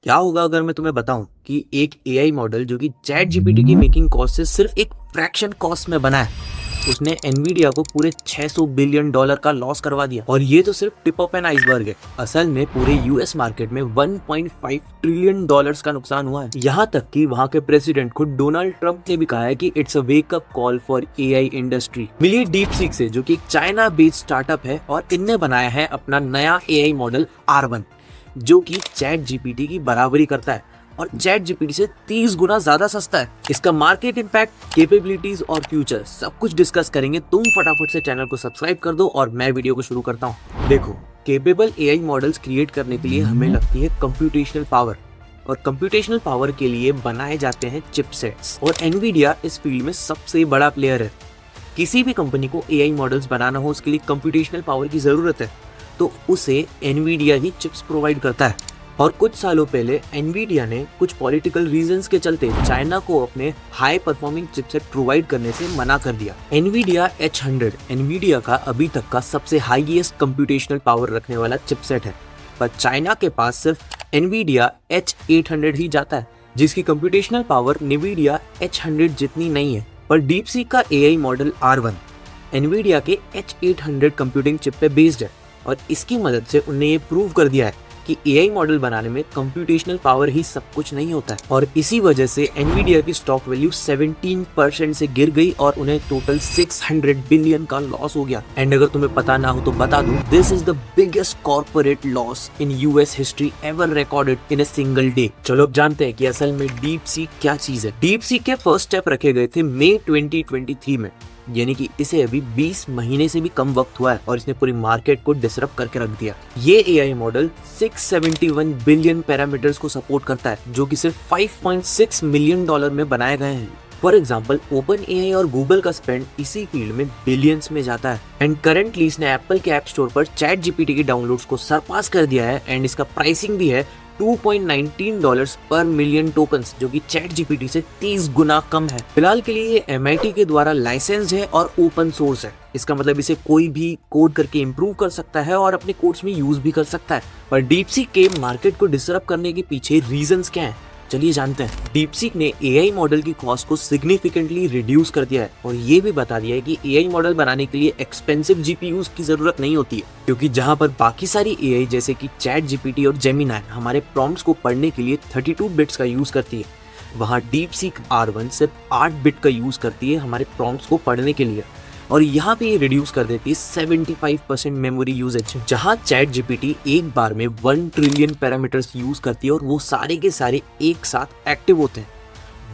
क्या होगा अगर मैं तुम्हें बताऊं कि एक एआई मॉडल जो कि चैट जीपीटी की मेकिंग कॉस्ट से सिर्फ एक फ्रैक्शन कॉस्ट में बना है, उसने एनवीडिया को पूरे 600 बिलियन डॉलर का लॉस करवा दिया। और ये तो सिर्फ टिप ऑफ एन आइसबर्ग है। असल में पूरे यूएस मार्केट में 1.5 ट्रिलियन डॉलर्स का नुकसान हुआ है। यहाँ तक कि वहाँ के प्रेसिडेंट खुद डोनाल्ड ट्रंप ने भी कहा है कि it's a wake up call for AI industry. मिली डीप सीक से, जो कि एक चाइना बेस्ड स्टार्टअप है, और इनने बनाया है अपना नया एआई मॉडल R1, जो कि चैट जीपीटी की बराबरी करता है और चैट जीपीटी से 30 गुना ज्यादा सस्ता है। इसका मार्केट इम्पैक्ट, कैपेबिलिटीज और फ्यूचर सब कुछ डिस्कस करेंगे। तुम फटाफट से चैनल को सब्सक्राइब कर दो और मैं वीडियो को शुरू करता हूँ। देखो, कैपेबल एआई मॉडल्स क्रिएट करने के लिए हमें लगती है कंप्यूटेशनल पावर, और कंप्यूटेशनल पावर के लिए बनाए जाते हैं चिपसेट्स, और एनवीडिया इस फील्ड में सबसे बड़ा प्लेयर है। किसी भी कंपनी को एआई मॉडल्स बनाना हो, उसके लिए कंप्यूटेशनल पावर की जरूरत है, तो उसे एनवीडिया ही चिप्स प्रोवाइड करता है। और कुछ सालों पहले एनवीडिया ने कुछ पॉलिटिकल रीजंस के चलते चाइना को अपने हाई परफॉर्मिंग चिपसेट प्रोवाइड करने से मना कर दिया। एनवीडिया H100 एनवीडिया का अभी तक का सबसे हाईएस्ट कंप्यूटेशनल पावर रखने वाला चिपसेट है, पर चाइना के पास सिर्फ एनवीडिया H800 ही जाता है, जिसकी कंप्यूटेशनल पावर एनवीडिया H100 जितनी नहीं है। पर डीपसीक का एआई मॉडल R1 एनवीडिया के H800 कंप्यूटिंग चिप पे बेस्ड है, और इसकी मदद से उन्हें ये प्रूव कर दिया है कि एआई मॉडल बनाने में कंप्यूटेशनल पावर ही सब कुछ नहीं होता है। और इसी वजह से एनवीडिया की स्टॉक वैल्यू 17% से गिर गई और उन्हें टोटल 600 बिलियन का लॉस हो गया। एंड अगर तुम्हें पता ना हो तो बता दूं, this is the biggest corporate loss in US history ever recorded in a single day. चलो अब जानते हैं कि असल में डीपसीक क्या चीज है। डीपसीक के फर्स्ट स्टेप रखे गए थे मई 2023 में, यानी कि इसे अभी 20 महीने से भी कम वक्त हुआ है, और इसने पूरी मार्केट को डिसरप्ट करके रख दिया। ये एआई मॉडल 671 बिलियन पैरामीटर्स को सपोर्ट करता है, जो कि सिर्फ 5.6 मिलियन डॉलर में बनाए गए हैं। फॉर एग्जाम्पल, ओपन एआई और गूगल का स्पेंड इसी फील्ड में बिलियंस में जाता है। एंड करेंटली इसने एप्पल के ऐप स्टोर पर चैट जीपीटी के डाउनलोड्स को सरपास कर दिया है, एंड इसका प्राइसिंग भी है $2.19 पर मिलियन टोकन्स, जो कि चैट जीपीटी से 30 गुना कम है। फिलहाल के लिए ये MIT के द्वारा लाइसेंस्ड है और ओपन सोर्स है। इसका मतलब इसे कोई भी कोड करके इम्प्रूव कर सकता है और अपने कोड्स में यूज भी कर सकता है। पर डीपसीक के मार्केट को डिसरप्ट करने के पीछे रीजंस क्या हैं, चलिए जानते हैं। डीपसीक ने एआई मॉडल की कॉस्ट को सिग्निफिकेंटली रिड्यूस कर दिया है, और ये भी बता दिया है कि एआई मॉडल बनाने के लिए एक्सपेंसिव जीपीयूज की जरूरत नहीं होती है, क्योंकि जहां पर बाकी सारी एआई जैसे कि चैट जीपीटी और जेमिनाई हमारे प्रॉम्प्ट्स को पढ़ने के लिए 32 बिट्स का यूज करती है, वहां डीपसीक R1 सिर्फ 8 बिट का यूज करती है हमारे प्रॉम्प्ट्स को पढ़ने के लिए। और यहाँ पे ये रिड्यूस कर देती है 75% मेमोरी यूजेज। जहाँ चैट जीपीटी एक बार में 1 ट्रिलियन पैरामीटर्स यूज करती है और वो सारे के सारे एक साथ एक्टिव होते हैं,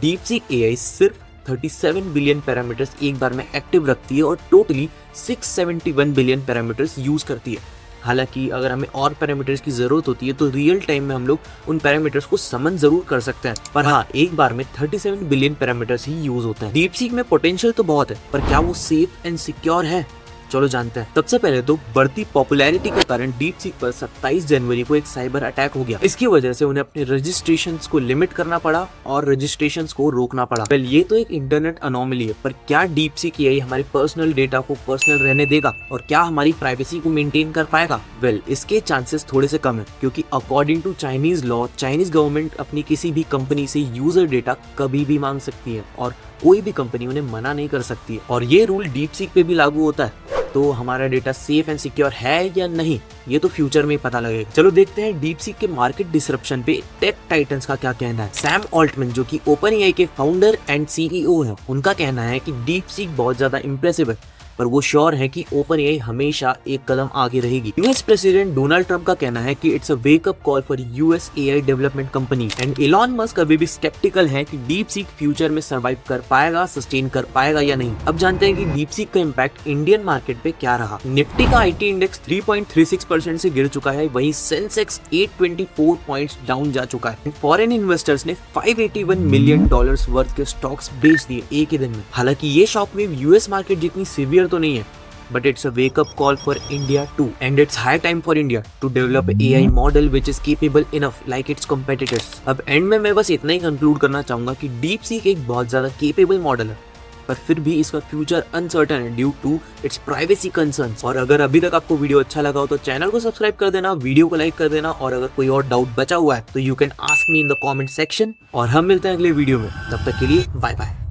डीपसीक एआई सिर्फ 37 बिलियन पैरामीटर्स एक बार में एक्टिव रखती है और टोटली 671 बिलियन पैरामीटर्स यूज करती है। हालांकि अगर हमें और पैरामीटर्स की जरूरत होती है तो रियल टाइम में हम लोग उन पैरामीटर्स को समन जरूर कर सकते हैं, पर हाँ, एक बार में 37 बिलियन पैरामीटर्स ही यूज होते हैं। डीपसीक में पोटेंशियल तो बहुत है, पर क्या वो सेफ एंड सिक्योर है? चलो जानते हैं। सबसे पहले तो बढ़ती पॉपुलैरिटी के कारण डीपसीक पर 27 जनवरी को एक साइबर अटैक हो गया। इसकी वजह से उन्हें अपने रजिस्ट्रेशंस को लिमिट करना पड़ा और रजिस्ट्रेशंस को रोकना पड़ा। वेल, ये तो एक इंटरनेट अनोमली है, पर क्या डीपसीक एआई हमारे पर्सनल डेटा को पर्सनल रहने देगा और क्या हमारी प्राइवेसी को मेंटेन कर पाएगा? वेल, इसके चांसेस थोड़े से कम है, क्योंकि according to Chinese law, Chinese government अपनी किसी भी कंपनी से यूजर डेटा कभी भी मांग सकती है और कोई भी कंपनी उन्हें मना नहीं कर सकती है। और ये रूल डीपसीक पे भी लागू होता है। तो हमारा डेटा सेफ एंड सिक्योर है या नहीं, ये तो फ्यूचर में ही पता लगेगा। चलो देखते हैं डीपसीक के मार्केट डिसरप्शन पे टेक टाइटन्स का क्या कहना है। सैम ऑल्टमैन, जो कि ओपन एआई के फाउंडर एंड CEO है, उनका कहना है कि डीपसीक बहुत ज्यादा इंप्रेसिव है, पर वो श्योर है कि ओपन एआई हमेशा एक कदम आगे रहेगी। यूएस प्रेसिडेंट डोनाल्ड ट्रंप का कहना है कि it's a wake up call for US AI development company. And Elon Musk अभी भी स्केप्टिकल है कि डीपसीक फ्यूचर में सर्वाइव कर पाएगा, सस्टेन कर पाएगा या नहीं। अब जानते हैं कि डीपसीक का इम्पैक्ट इंडियन मार्केट पे क्या रहा। निफ्टी का आईटी इंडेक्स 3.36% से गिर चुका है, वहीं सेंसेक्स 824 पॉइंट्स डाउन जा चुका है। फॉरेन इन्वेस्टर्स ने $581 मिलियन वर्थ के स्टॉक्स बेच दिए एक ही दिन में। हालांकि ये शॉक वेव यूएस मार्केट जितनी सीवियर तो नहीं है, but it's a wake-up call for India too, and it's high time for India to develop an AI model which is capable enough like its competitors. अब and में मैं बस इतना ही conclude करना चाहूंगा कि DeepSeek एक बहुत ज्यादा केपेबल मॉडल है, पर फिर भी इसका फ्यूचर अनसर्टेन है due to its privacy concerns. और अगर अभी तक आपको वीडियो अच्छा लगा हो तो चैनल को सब्सक्राइब कर देना, वीडियो को लाइक कर देना, और अगर कोई और डाउट बचा हुआ है तो you can ask me in the comment section. और हम मिलते हैं अगले वीडियो में, तब तक के लिए बाय बाय।